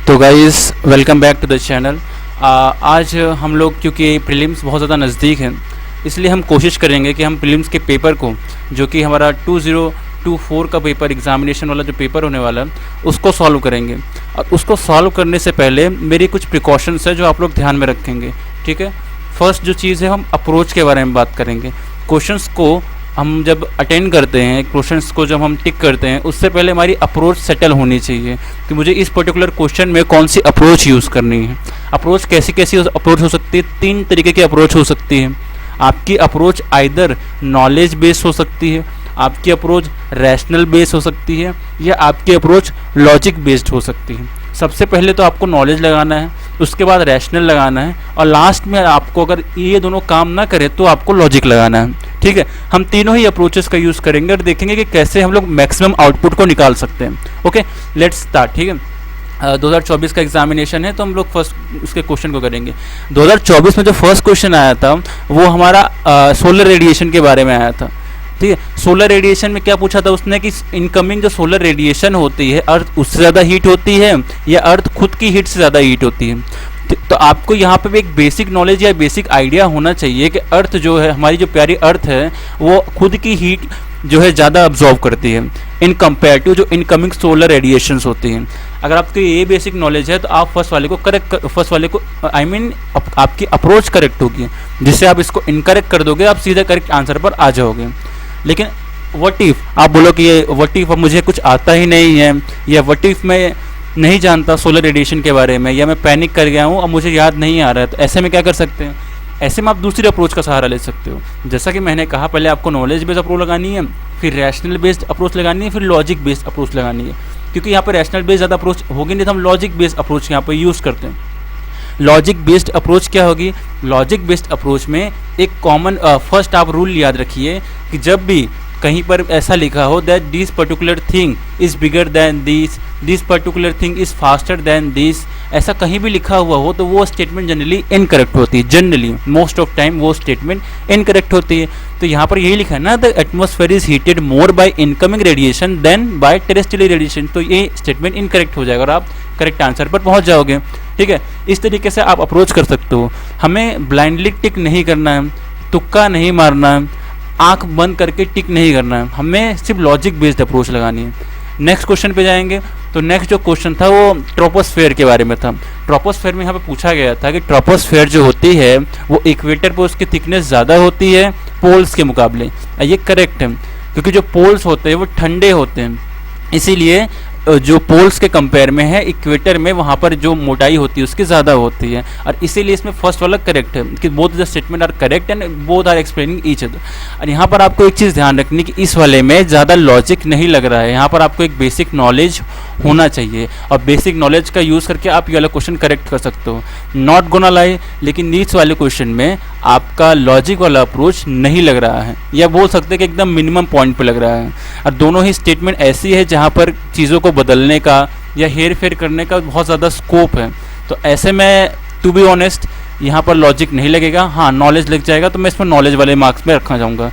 तो guys welcome back to the channel. आज हम लोग क्योंकि प्रीलिम्स बहुत ज़्यादा नज़दीक हैं, इसलिए हम कोशिश करेंगे कि हम प्रीलिम्स के पेपर को, जो कि हमारा 2024 का पेपर एग्जामिनेशन वाला जो पेपर होने वाला है, उसको सॉल्व करेंगे। और उसको सॉल्व करने से पहले मेरी कुछ प्रिकॉशंस है जो आप लोग ध्यान में रखेंगे। ठीक है, फर्स्ट जो चीज़ है, हम अप्रोच के बारे में बात करेंगे। क्वेश्चंस को हम जब अटेंड करते हैं, क्वेश्चंस को जब हम टिक करते हैं, उससे पहले हमारी अप्रोच सेटल होनी चाहिए कि मुझे इस पर्टिकुलर क्वेश्चन में कौन सी अप्रोच यूज़ करनी है। अप्रोच कैसी कैसी अप्रोच हो सकती है? 3 तरीके की अप्रोच हो सकती है। आपकी अप्रोच आइदर नॉलेज बेस्ड हो सकती है, आपकी अप्रोच रैशनल बेस्ड हो सकती है, या आपकी अप्रोच लॉजिक बेस्ड हो सकती है। सबसे पहले तो आपको नॉलेज लगाना है, उसके बाद रैशनल लगाना है, और लास्ट में आपको अगर ये दोनों काम ना करे तो आपको लॉजिक लगाना है। ठीक है, हम तीनों ही अप्रोचेस का यूज़ करेंगे और देखेंगे कि कैसे हम लोग मैक्सिमम आउटपुट को निकाल सकते हैं। Okay, let's start. ठीक है, 2024 का एग्जामिनेशन है, तो हम लोग फर्स्ट उसके क्वेश्चन को करेंगे। 2024 में जो फर्स्ट क्वेश्चन आया था वो हमारा सोलर रेडिएशन के बारे में आया था। ठीक है, सोलर रेडिएशन में क्या पूछा था उसने कि इनकमिंग जो सोलर रेडिएशन होती है, अर्थ उससे ज़्यादा हीट होती है या अर्थ खुद की हीट से ज़्यादा हीट होती है। तो आपको यहाँ पे भी एक बेसिक नॉलेज या बेसिक आइडिया होना चाहिए कि अर्थ जो है, हमारी जो प्यारी अर्थ है, वो खुद की हीट जो है ज़्यादा अब्जॉर्व करती है इन कंपेयर टू जो इनकमिंग सोलर रेडिएशंस होती हैं। अगर आपको ये बेसिक नॉलेज है तो आप फर्स्ट वाले को आपकी अप्रोच करेक्ट होगी, जिससे आप इसको इनकरेक्ट कर दोगे, आप सीधे करेक्ट आंसर पर आ जाओगे। लेकिन व्हाट इफ आप बोलो कि ये व्हाट इफ मुझे कुछ आता ही नहीं है, या व्हाट इफ मैं नहीं जानता सोलर रेडिएशन के बारे में, या मैं पैनिक कर गया हूँ और मुझे याद नहीं आ रहा है, तो ऐसे में क्या कर सकते हैं? ऐसे में आप दूसरी अप्रोच का सहारा ले सकते हो। जैसा कि मैंने कहा, पहले आपको नॉलेज बेस्ड अप्रोच लगानी है, फिर रैशनल बेस्ड अप्रोच लगानी है, फिर लॉजिक बेस्ड अप्रोच लगानी है। क्योंकि यहाँ पर रैशनल बेस्ड ज़्यादा अप्रोच होगी नहीं, तो हम लॉजिक बेस्ड अप्रोच यहाँ पर यूज़ करते हैं। लॉजिक बेस्ड अप्रोच क्या होगी? लॉजिक बेस्ड अप्रोच में एक कॉमन फर्स्ट आप रूल याद रखिए कि जब भी कहीं पर ऐसा लिखा हो that this particular thing is bigger than this particular thing is faster than this, ऐसा कहीं भी लिखा हुआ हो तो वो स्टेटमेंट जनरली इनकरेक्ट होती है। जनरली मोस्ट ऑफ टाइम वो स्टेटमेंट इनकरेक्ट होती है। तो यहाँ पर यही लिखा है ना, the atmosphere is heated more by incoming radiation than by terrestrial radiation, तो ये स्टेटमेंट इनकरेक्ट हो जाएगा और आप करेक्ट आंसर पर पहुँच जाओगे। ठीक है, इस तरीके से आप अप्रोच कर सकते हो। हमें ब्लाइंडली टिक नहीं करना है, तुक्का नहीं मारना है, आंख बंद करके टिक नहीं करना है, हमें सिर्फ लॉजिक बेस्ड अप्रोच लगानी है। नेक्स्ट क्वेश्चन पे जाएंगे। तो नेक्स्ट जो क्वेश्चन था वो ट्रोपोस्फेयर के बारे में था। ट्रोपोस्फेयर में यहाँ पे पूछा गया था कि ट्रोपोस्फेयर जो होती है वो इक्वेटर पर उसकी थिकनेस ज़्यादा होती है पोल्स के मुकाबले। ये करेक्ट है, क्योंकि जो पोल्स होते हैं वो ठंडे होते हैं, इसीलिए जो पोल्स के कंपेयर में है, इक्वेटर में वहाँ पर जो मोटाई होती है उसकी ज़्यादा होती है, और इसीलिए इसमें फर्स्ट वाला करेक्ट है कि both the statement are correct and both are explaining each other. और यहाँ पर आपको एक चीज़ ध्यान रखनी कि इस वाले में ज़्यादा लॉजिक नहीं लग रहा है, यहाँ पर आपको एक बेसिक नॉलेज होना चाहिए, और बेसिक नॉलेज का यूज़ करके आप ये वाला क्वेश्चन करेक्ट कर सकते हो। नॉट गोना लाई, लेकिन इस वाले क्वेश्चन में आपका लॉजिक वाला अप्रोच नहीं लग रहा है, या बोल सकते हैं कि एकदम मिनिमम पॉइंट पे लग रहा है। और दोनों ही स्टेटमेंट ऐसी है जहाँ पर चीज़ों को बदलने का या हेर फेर करने का बहुत ज़्यादा स्कोप है। तो ऐसे में टू बी ऑनेस्ट यहाँ पर लॉजिक नहीं लगेगा। हाँ, नॉलेज लग जाएगा, तो मैं इसमें नॉलेज वाले मार्क्स में रखना चाहूँगा,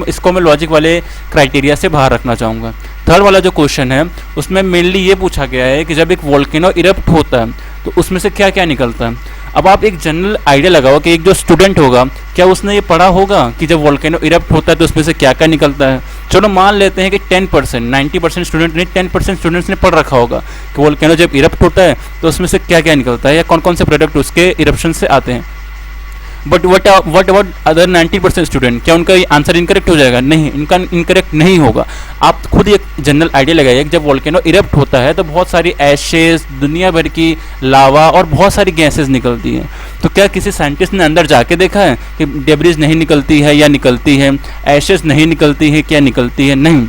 इसको मैं लॉजिक वाले क्राइटेरिया से बाहर रखना चाहूँगा। थर्ड वाला जो क्वेश्चन है उसमें मेनली ये पूछा गया है कि जब एक वोल्केनो इरप्ट होता है तो उसमें से क्या क्या निकलता है। अब आप एक जनरल आइडिया लगाओ कि एक जो स्टूडेंट होगा, क्या उसने ये पढ़ा होगा कि जब वोल्केनो इरप्ट होता है तो उसमें से क्या क्या निकलता है। चलो मान लेते हैं कि 10%, 90% स्टूडेंट नहीं, 10% स्टूडेंट्स ने पढ़ रखा होगा कि वोल्केनो जब इरप्ट होता है तो उसमें से क्या क्या निकलता है, या कौन कौन से प्रोडक्ट उसके इरप्शन से आते हैं। But what about other 90% student, क्या उनका आंसर इनकरेक्ट हो जाएगा? नहीं, इनका इनकरेक्ट नहीं होगा। आप खुद एक जनरल आइडिया लगाइए कि जब वोल्केनो इरप्ट होता है तो बहुत सारी एशेस, दुनिया भर की लावा और बहुत सारी गैसेस निकलती हैं। तो क्या किसी साइंटिस्ट ने अंदर जाके देखा है कि डेब्रिज नहीं निकलती है या निकलती है, एशेस नहीं निकलती है क्या निकलती है? नहीं।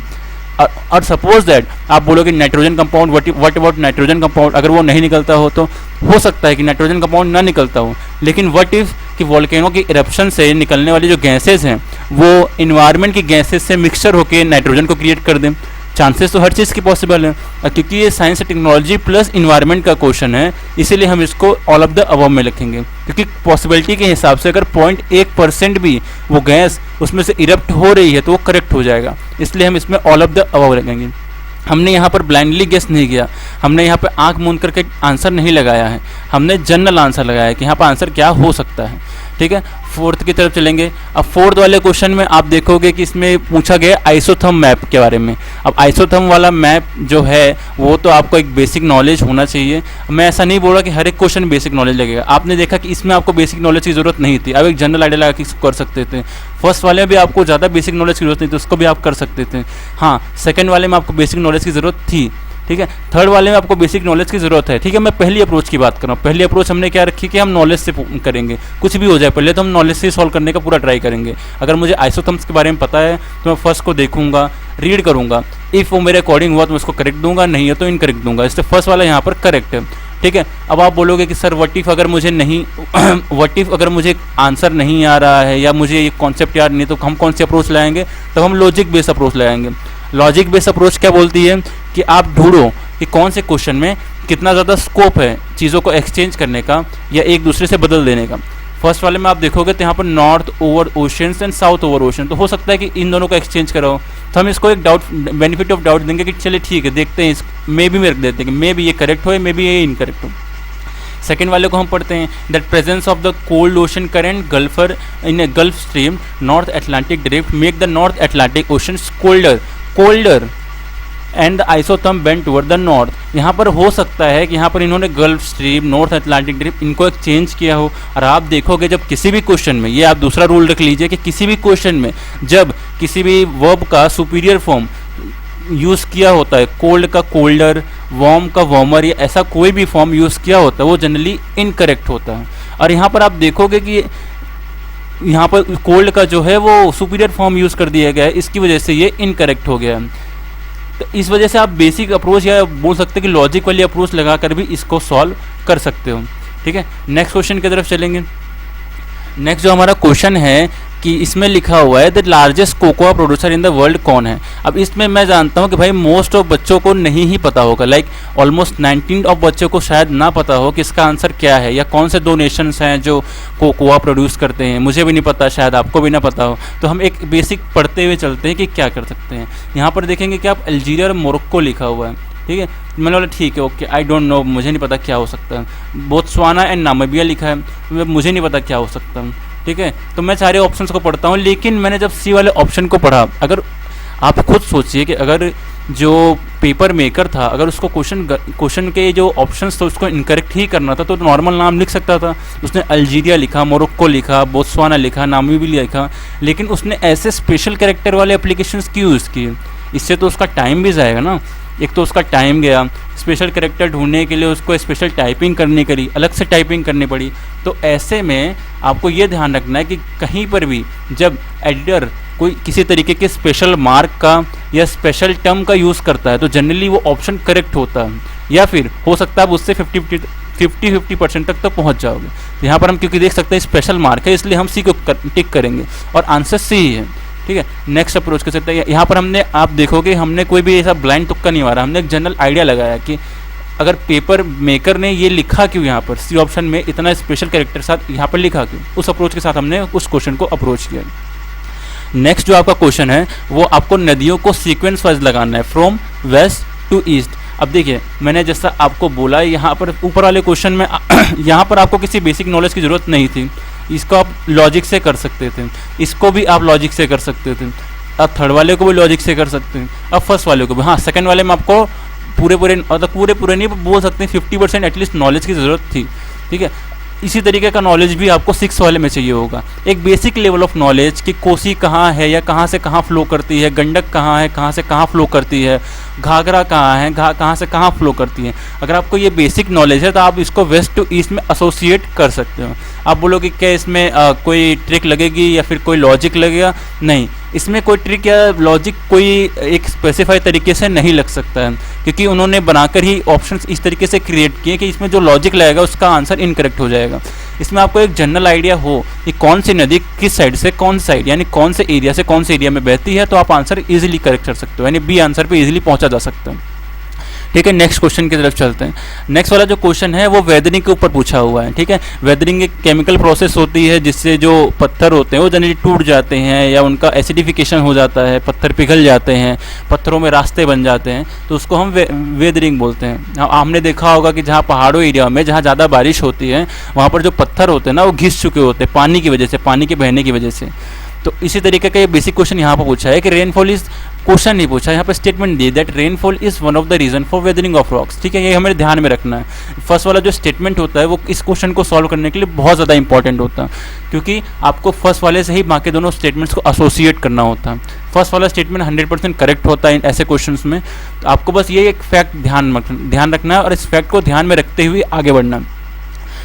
और सपोज दैट आप बोलोगे nitrogen compound, what about nitrogen compound, अगर वो नहीं निकलता हो तो हो सकता है कि नाइट्रोजन कंपाउंड ना निकलता हो, लेकिन व्हाट इफ कि वोल्केनो की इरप्शन से निकलने वाली जो गैसेस हैं वो इन्वायरमेंट की गैसेस से मिक्सचर होकर नाइट्रोजन को क्रिएट कर दें। चांसेस तो हर चीज़ की पॉसिबल है, क्योंकि ये साइंस टेक्नोलॉजी प्लस इन्वायरमेंट का क्वेश्चन है, इसीलिए हम इसको ऑल ऑफ द अबव में लिखेंगे। क्योंकि पॉसिबिलिटी के हिसाब से अगर 0.1% भी वो गैस उसमें से इरप्ट हो रही है तो वो करेक्ट हो जाएगा, इसलिए हम इसमें ऑल ऑफ द अबव लिखेंगे। हमने यहाँ पर ब्लाइंडली गेस नहीं किया, हमने यहाँ पे आंख मूंद करके आंसर नहीं लगाया है, हमने जनरल आंसर लगाया है कि यहाँ पर आंसर क्या हो सकता है। ठीक है, फोर्थ की तरफ चलेंगे। अब फोर्थ वाले क्वेश्चन में आप देखोगे कि इसमें पूछा गया आइसोथर्म मैप के बारे में। अब आइसोथर्म वाला मैप जो है वो तो आपको एक बेसिक नॉलेज होना चाहिए। मैं ऐसा नहीं बोल रहा कि हर एक क्वेश्चन बेसिक नॉलेज लगेगा, आपने देखा कि इसमें आपको बेसिक नॉलेज की जरूरत नहीं थी, आप एक जनरल आइडिया लगा के इसको कर सकते थे। फर्स्ट वाले में भी आपको ज़्यादा बेसिक नॉलेज की जरूरत नहीं थी, उसको भी आप कर सकते थे। हाँ, सेकेंड वाले में आपको बेसिक नॉलेज की ज़रूरत थी। ठीक है, थर्ड वाले में आपको बेसिक नॉलेज की ज़रूरत है। ठीक है, मैं पहली अप्रोच की बात कर रहा हूँ। पहली अप्रोच हमने क्या रखी कि हम नॉलेज से करेंगे, कुछ भी हो जाए पहले तो हम नॉलेज से सॉल्व करने का पूरा ट्राई करेंगे। अगर मुझे आइसोथर्म्स के बारे में पता है तो मैं फर्स्ट को देखूंगा, रीड करूंगा, इफ़ वो मेरे अकॉर्डिंग हुआ तो मैं उसको करेक्ट दूंगा, नहीं है तो इनकरेक्ट दूंगा। इससे फर्स्ट वाला यहाँ पर करेक्ट है। ठीक है, अब आप बोलोगे कि सर व्हाट इफ अगर मुझे नहीं व्हाट इफ अगर मुझे आंसर नहीं आ रहा है या मुझे ये कॉन्सेप्ट याद नहीं, तो हम कौन सी अप्रोच लगाएंगे? तब हम लॉजिक बेस्ड अप्रोच लगाएंगे। लॉजिक बेस्ड अप्रोच क्या बोलती है कि आप ढूंढो कि कौन से क्वेश्चन में कितना ज़्यादा स्कोप है चीज़ों को एक्सचेंज करने का या एक दूसरे से बदल देने का। फर्स्ट वाले में आप देखोगे तो यहाँ पर north over oceans and south over ocean, तो हो सकता है कि इन दोनों को एक्सचेंज कराओ, तो हम इसको एक डाउट बेनिफिट ऑफ डाउट देंगे कि चलिए ठीक है देखते हैं, इस मे भी रख देते हैं कि मे भी ये करेक्ट हो, मे भी ये इनकरेक्ट हो। सेकेंड वाले को हम पढ़ते हैं that presence of the cold ocean current Gulf or in a Gulf Stream North Atlantic Drift make the North Atlantic Ocean colder and the isotherm bend toward the north. यहाँ पर हो सकता है कि यहाँ पर इन्होंने Gulf Stream, North Atlantic Drift इनको एक चेंज किया हो। और आप देखोगे जब किसी भी क्वेश्चन में, ये आप दूसरा रूल रख लीजिए कि किसी भी क्वेश्चन में जब किसी भी वर्ब का सुपीरियर फॉर्म यूज़ किया होता है, कोल्ड का कोल्डर, वार्म का वार्मर, या ऐसा कोई भी फॉर्म यूज़ किया होता है वो जनरली इनकरेक्ट होता है। और यहाँ पर आप देखोगे कि यहाँ पर कोल्ड का जो है वो सुपीरियर फॉर्म यूज़ कर दिया गया है, इसकी वजह से ये इनकरेक्ट हो गया है। तो इस वजह से आप बेसिक अप्रोच या बोल सकते हैं कि लॉजिक वाली अप्रोच लगा कर भी इसको सॉल्व कर सकते हो। ठीक है, नेक्स्ट क्वेश्चन की तरफ चलेंगे। नेक्स्ट जो हमारा क्वेश्चन है कि इसमें लिखा हुआ है the largest cocoa producer in the world कौन है। अब इसमें मैं जानता हूँ कि भाई मोस्ट ऑफ बच्चों को नहीं ही पता होगा, लाइक ऑलमोस्ट 19 ऑफ बच्चों को शायद ना पता हो कि इसका आंसर क्या है या कौन से दो नेशंस हैं जो कोकोआ प्रोड्यूस करते हैं। मुझे भी नहीं पता, शायद आपको भी ना पता हो, तो हम एक बेसिक पढ़ते हुए चलते हैं कि क्या कर सकते हैं। यहाँ पर देखेंगे कि आप अल्जीरिया और मोरक्को लिखा हुआ है। ठीक है, मैंने बोला ठीक है ओके, आई डोंट नो, मुझे नहीं पता क्या हो सकता है। बोत्सवाना एंड नामीबिया लिखा है, मुझे नहीं पता क्या हो सकता है। ठीक है, तो मैं सारे ऑप्शंस को पढ़ता हूँ, लेकिन मैंने जब सी वाले ऑप्शन को पढ़ा, अगर आप खुद सोचिए कि अगर जो पेपर मेकर था अगर उसको क्वेश्चन के जो ऑप्शंस थे उसको इनकरेक्ट ही करना था तो नॉर्मल नाम लिख सकता था। उसने अल्जीरिया लिखा, मोरक्को लिखा, बोत्सवाना लिखा, नामीबिया लिखा, लेकिन उसने ऐसे स्पेशल कैरेक्टर वाले एप्लीकेशंस क्यों यूज़ किए? इससे तो उसका टाइम भी जाएगा ना। एक तो उसका टाइम गया, स्पेशल कैरेक्टर ढूंढने के लिए उसको स्पेशल टाइपिंग करनी पड़ी, अलग से टाइपिंग करनी पड़ी। तो ऐसे में आपको ये ध्यान रखना है कि कहीं पर भी जब एडिटर कोई किसी तरीके के स्पेशल मार्क का या स्पेशल टर्म का यूज़ करता है तो जनरली वो ऑप्शन करेक्ट होता है, या फिर हो सकता है आप उससे 50% तक तो पहुँच जाओगे। तो यहाँ पर हम क्योंकि देख सकते हैं स्पेशल मार्क है इसलिए हम सी को टिक करेंगे और आंसर सी ही है। ठीक है, नेक्स्ट अप्रोच कर सकते हैं। यहाँ पर हमने, आप देखोगे हमने कोई भी ऐसा ब्लाइंड तुक्का नहीं मारा, हमने एक जनरल आइडिया लगाया कि अगर पेपर मेकर ने ये लिखा क्यों, यहाँ पर सी ऑप्शन में इतना स्पेशल कैरेक्टर साथ यहाँ पर लिखा क्यों, उस अप्रोच के साथ हमने उस क्वेश्चन को अप्रोच किया। नेक्स्ट जो आपका क्वेश्चन है वो आपको नदियों को सीक्वेंस वाइज लगाना है, फ्रॉम वेस्ट टू ईस्ट। अब देखिए मैंने जैसा आपको बोला यहाँ पर ऊपर वाले क्वेश्चन में यहाँ पर आपको किसी बेसिक नॉलेज की ज़रूरत नहीं थी, इसको आप लॉजिक से कर सकते थे, इसको भी आप लॉजिक से कर सकते थे, अब थर्ड वाले को भी लॉजिक से कर सकते हैं, अब फर्स्ट वाले को भी। हाँ, सेकंड वाले में आपको पूरे नहीं बोल सकते हैं, 50% एटलीस्ट नॉलेज की ज़रूरत थी। ठीक है, इसी तरीके का नॉलेज भी आपको 6 वाले में चाहिए होगा, एक बेसिक लेवल ऑफ नॉलेज कि कोसी कहाँ है या कहाँ से कहाँ फ्लो करती है, गंडक कहाँ है, कहाँ से कहाँ फ्लो करती है, घाघरा कहाँ है, कहाँ से कहाँ फ्लो करती है। अगर आपको ये बेसिक नॉलेज है तो आप इसको वेस्ट टू ईस्ट में एसोसिएट कर सकते हो। आप बोलोगे क्या इसमें कोई ट्रिक लगेगी या फिर कोई लॉजिक लगेगा? नहीं, इसमें कोई ट्रिक या लॉजिक कोई एक स्पेसिफाई तरीके से नहीं लग सकता है, क्योंकि उन्होंने बनाकर ही ऑप्शंस इस तरीके से क्रिएट किए कि इसमें जो लॉजिक लगेगा उसका आंसर इनकरेक्ट हो जाएगा। इसमें आपको एक जनरल आइडिया हो कि कौन सी नदी किस साइड से कौन साइड, यानी कौन से एरिया से कौन से एरिया में बहती है, तो आप आंसर इजीली करेक्ट कर सकते हो, यानी बी आंसर पे इजीली पहुंचा जा सकता है। ठीक है, नेक्स्ट क्वेश्चन की तरफ चलते हैं। नेक्स्ट वाला जो क्वेश्चन है वो वेदरिंग के ऊपर पूछा हुआ है। ठीक है, वेदरिंग एक केमिकल प्रोसेस होती है जिससे जो पत्थर होते हैं वो जनरली टूट जाते हैं या उनका एसिडिफिकेशन हो जाता है, पत्थर पिघल जाते हैं, पत्थरों में रास्ते बन जाते हैं, तो उसको हम वेदरिंग बोलते हैं। हमने देखा होगा कि जहाँ पहाड़ों एरिया में जहाँ ज़्यादा बारिश होती है वहाँ पर जो पत्थर होते हैं ना वो घिस चुके होते हैं पानी की वजह से, पानी के बहने की वजह से। तो इसी तरीके का ये बेसिक क्वेश्चन यहाँ पर पूछा है कि रेनफॉल इज, क्वेश्चन नहीं पूछा, यहाँ पर स्टेटमेंट दी that rainfall is one of the reason for weathering of rocks. ठीक है, ये हमें ध्यान में रखना है। फर्स्ट वाला जो स्टेटमेंट होता है वो इस क्वेश्चन को सॉल्व करने के लिए बहुत ज़्यादा इंपॉर्टेंट होता है, क्योंकि आपको फर्स्ट वाले से ही बाकी दोनों स्टेटमेंट्स को एसोसिएट करना होता है। फर्स्ट वाला स्टेटमेंट 100% करेक्ट होता है ऐसे क्वेश्चन में। तो आपको बस ये एक फैक्ट ध्यान रखना है और इस फैक्ट को ध्यान में रखते हुए आगे बढ़ना है।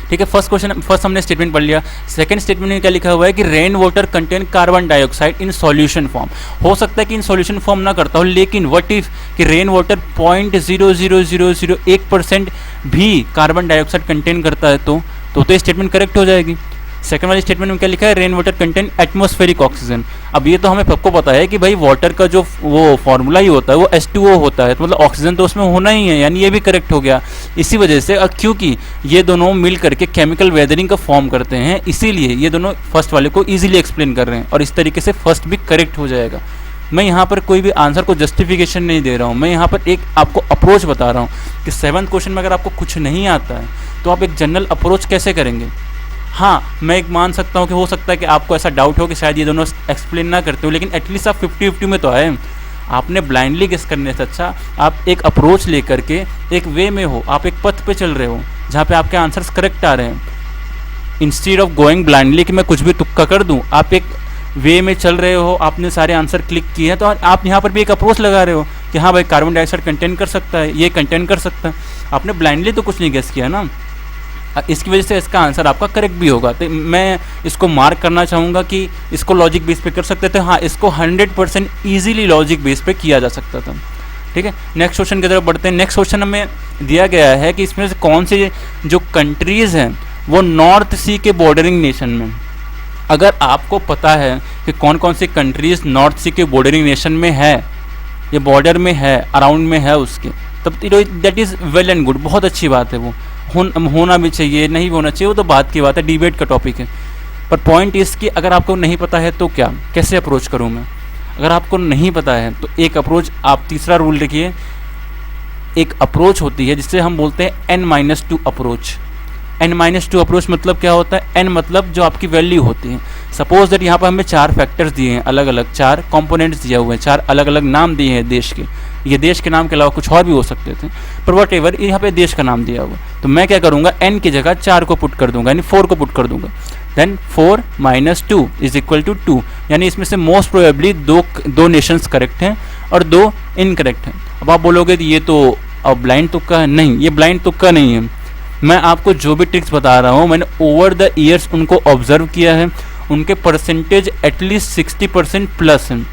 ठीक है, फर्स्ट हमने स्टेटमेंट पढ़ लिया। सेकंड स्टेटमेंट में क्या लिखा हुआ है कि rain water contain carbon dioxide in solution form. हो सकता है कि इन सॉल्यूशन फॉर्म ना करता हो, लेकिन व्हाट इफ कि रेन वाटर 0.00001% भी कार्बन डाइऑक्साइड कंटेन करता है तो ये स्टेटमेंट करेक्ट हो जाएगी। सेकंड वाली स्टेटमेंट में क्या लिखा है, rain water contain atmospheric oxygen. अब ये तो हमें सबको पता है कि भाई वाटर का जो वो फॉर्मूला ही होता है वो H2O होता है, तो मतलब ऑक्सीजन तो उसमें होना ही है, यानी ये भी करेक्ट हो गया। इसी वजह से क्योंकि ये दोनों मिल करके केमिकल वेदरिंग का फॉर्म करते हैं, इसीलिए ये दोनों फर्स्ट वाले को ईजिली एक्सप्लेन कर रहे हैं और इस तरीके से फर्स्ट भी करेक्ट हो जाएगा। मैं यहाँ पर कोई भी आंसर को जस्टिफिकेशन नहीं दे रहा हूँ, मैं यहाँ पर एक आपको अप्रोच बता रहा हूँ कि 7th क्वेश्चन में अगर आपको कुछ नहीं आता है तो आप एक जनरल अप्रोच कैसे करेंगे। हाँ, मैं एक मान सकता हूँ कि हो सकता है कि आपको ऐसा डाउट हो कि शायद ये दोनों एक्सप्लेन ना करते हो, लेकिन एटलीस्ट आप 50-50 में तो आए। आपने ब्लाइंडली गेस करने से अच्छा आप एक अप्रोच लेकर के एक वे में हो, आप एक पथ पे चल रहे हो जहाँ पे आपके आंसर्स करेक्ट आ रहे हैं। इंस्टेड ऑफ गोइंग ब्लाइंडली कि मैं कुछ भी तुक्का कर दूँ, आप एक वे में चल रहे हो, आपने सारे आंसर क्लिक किए हैं, तो आप यहाँ पर भी एक अप्रोच लगा रहे हो कि हाँ भाई कार्बन डाइऑक्साइड कंटेन कर सकता है, ये कंटेन कर सकता है। आपने ब्लाइंडली तो कुछ नहीं गेस किया ना, इसकी वजह से इसका आंसर आपका करेक्ट भी होगा। तो मैं इसको मार्क करना चाहूँगा कि इसको लॉजिक बेस पे कर सकते थे। हाँ, इसको 100% ईजिली लॉजिक बेस पे किया जा सकता था। ठीक है, नेक्स्ट क्वेश्चन की तरफ बढ़ते हैं। नेक्स्ट क्वेश्चन हमें दिया गया है कि इसमें से कौन से जो कंट्रीज़ हैं वो नॉर्थ सी के बॉर्डरिंग नेशन में, अगर आपको पता है कि कौन कौन सी कंट्रीज़ नॉर्थ सी के बॉर्डरिंग नेशन में है, ये बॉर्डर में है, अराउंड में है उसके, तब that is well and good, बहुत अच्छी बात है। वो होना भी चाहिए, नहीं होना चाहिए वो तो बात की बात है, डिबेट का टॉपिक है। पर पॉइंट इस कि अगर आपको नहीं पता है तो क्या, कैसे अप्रोच करूँ मैं। अगर आपको नहीं पता है तो एक अप्रोच, आप तीसरा रूल लिखिए, एक अप्रोच होती है जिससे हम बोलते हैं N-2 अप्रोच। N-2 अप्रोच मतलब क्या होता है, N मतलब जो आपकी वैल्यू होती है। सपोज दैट यहाँ पर हमें 4 फैक्टर्स दिए हैं, अलग अलग 4 कंपोनेंट्स दिए हुए हैं, 4 अलग अलग नाम दिए हैं देश के। ये देश के नाम के अलावा कुछ और भी हो सकते थे, पर वट एवर यहाँ पे देश का नाम दिया हुआ। तो मैं क्या करूँगा, N की जगह 4 को पुट कर दूंगा, यानी 4 को पुट कर दूंगा। देन 4 - 2 = 2, यानी इसमें से मोस्ट प्रोबेबली दो नेशंस करेक्ट हैं और 2 इनकरेक्ट हैं। अब आप बोलोगे ये तो अब ब्लाइंड तुक्का है। नहीं, ये ब्लाइंड तुक्का नहीं है। मैं आपको जो भी ट्रिक्स बता रहा हूँ मैंने ओवर द ईयर्स उनको ऑब्जर्व किया है, उनके परसेंटेज एटलीस्ट 60% प्लस हैं।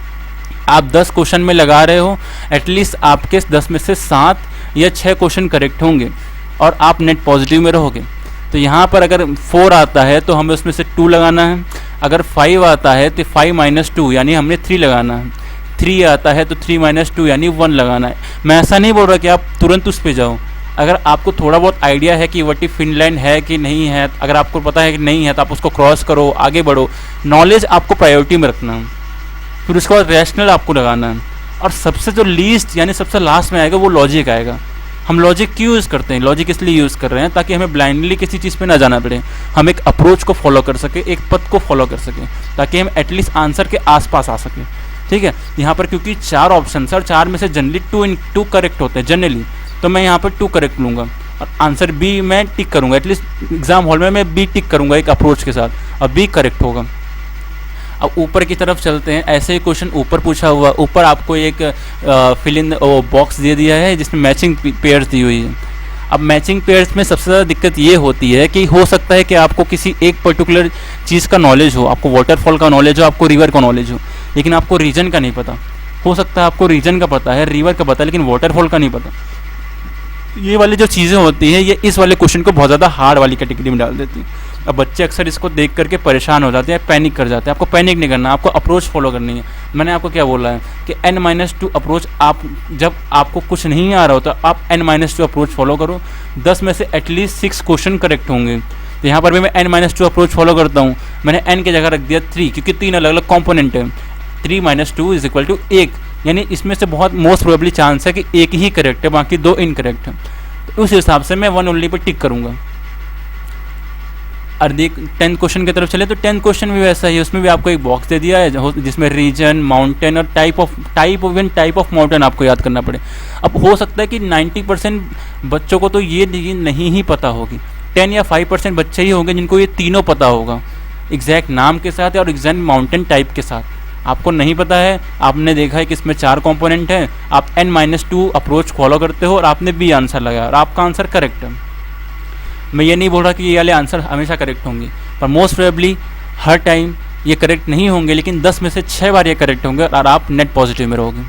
आप 10 क्वेश्चन में लगा रहे हो, एटलीस्ट आपके 10 में से 7 या 6 क्वेश्चन करेक्ट होंगे और आप नेट पॉजिटिव में रहोगे। तो यहाँ पर अगर 4 आता है तो हमें उसमें से 2 लगाना है, अगर 5 आता है तो 5 - 2 यानी हमने 3 लगाना है, 3 आता है तो 3 - 2 यानी 1 लगाना है। मैं ऐसा नहीं बोल रहा कि आप तुरंत उस पर जाओ। अगर आपको थोड़ा बहुत आइडिया है कि वटी फिनलैंड है कि नहीं है, अगर आपको पता है कि नहीं है तो आप उसको क्रॉस करो, आगे बढ़ो। नॉलेज आपको प्रायोरिटी में रखना है, फिर उसके बाद रैशनल आपको लगाना है, और सबसे जो लीस्ट यानी सबसे लास्ट में आएगा वो लॉजिक आएगा। हम लॉजिक क्यों यूज़ करते हैं, लॉजिक इसलिए यूज़ कर रहे हैं ताकि हमें ब्लाइंडली किसी चीज़ पे ना जाना पड़े, हम एक अप्रोच को फॉलो कर सके, एक पथ को फॉलो कर सकें, ताकि हम एटलीस्ट आंसर के आसपास आ सकें। ठीक है, यहाँ पर क्योंकि 4 ऑप्शन है और 4 में से जनरली 2 करेक्ट होते हैं जनरली, तो मैं यहाँ पर 2 करेक्ट लूँगा और आंसर बी मैं टिक करूँगा। एटलीस्ट एग्जाम हॉल में मैं बी टिक करूँगा एक अप्रोच के साथ, और बी करेक्ट होगा। अब ऊपर की तरफ चलते हैं। ऐसे ही क्वेश्चन ऊपर पूछा हुआ, ऊपर आपको एक फिल इन बॉक्स दे दिया है जिसमें मैचिंग पेयर्स दी हुई है। अब मैचिंग पेयर्स में सबसे ज़्यादा दिक्कत ये होती है कि हो सकता है कि आपको किसी एक पर्टिकुलर चीज़ का नॉलेज हो, आपको वाटरफॉल का नॉलेज हो, आपको रिवर का नॉलेज हो, लेकिन आपको रीजन का नहीं पता। हो सकता है आपको रीजन का पता है, रिवर का पता है, लेकिन वाटरफॉल का नहीं पता। ये वाली जो चीज़ें होती हैं ये इस वाले क्वेश्चन को बहुत ज़्यादा हार्ड वाली कैटेगरी में डाल देती है। अब बच्चे अक्सर इसको देख करके परेशान हो जाते हैं, पैनिक कर जाते हैं। आपको पैनिक नहीं करना, आपको अप्रोच फॉलो करनी है। मैंने आपको क्या बोला है कि n-2 अप्रोच, आप जब आपको कुछ नहीं आ रहा हो तो आप n-2 अप्रोच फॉलो करो। 10 में से एटलीस्ट 6 क्वेश्चन करेक्ट होंगे। तो यहाँ पर भी मैं n-2 अप्रोच फॉलो करता हूँ। मैंने n की जगह रख दिया 3, क्योंकि 3 अलग अलग कॉम्पोनेंट है। 3 - 2 = 1, यानी इसमें से बहुत मोस्ट प्रोबेबली चांस है कि एक ही करेक्ट है, बाकी 2 इनकरेक्ट हैं। तो उस हिसाब से मैं 1 ओनली पर टिक करूँगा। और देख 10 क्वेश्चन की तरफ चले तो 10 क्वेश्चन भी वैसा ही है। उसमें भी आपको एक बॉक्स दे दिया है जिसमें रीजन, माउंटेन और टाइप ऑफ माउंटेन आपको याद करना पड़े। अब हो सकता है कि 90% बच्चों को तो ये नहीं ही पता होगी, 10 या 5% बच्चे ही होंगे जिनको ये तीनों पता होगा, एग्जैक्ट नाम के साथ और एग्जैक्ट माउंटेन टाइप के साथ। आपको नहीं पता है, आपने देखा है कि इसमें 4 कंपोनेंट हैं, आप n-2 अप्रोच फॉलो करते हो और आपने बी आंसर लगाया और आपका आंसर करेक्ट है। मैं ये नहीं बोल रहा कि ये वाले आंसर हमेशा करेक्ट होंगे, पर मोस्ट प्रोबेबली हर टाइम ये करेक्ट नहीं होंगे, लेकिन 10 में से 6 बार ये करेक्ट होंगे और आप नेट पॉजिटिव में रहोगे।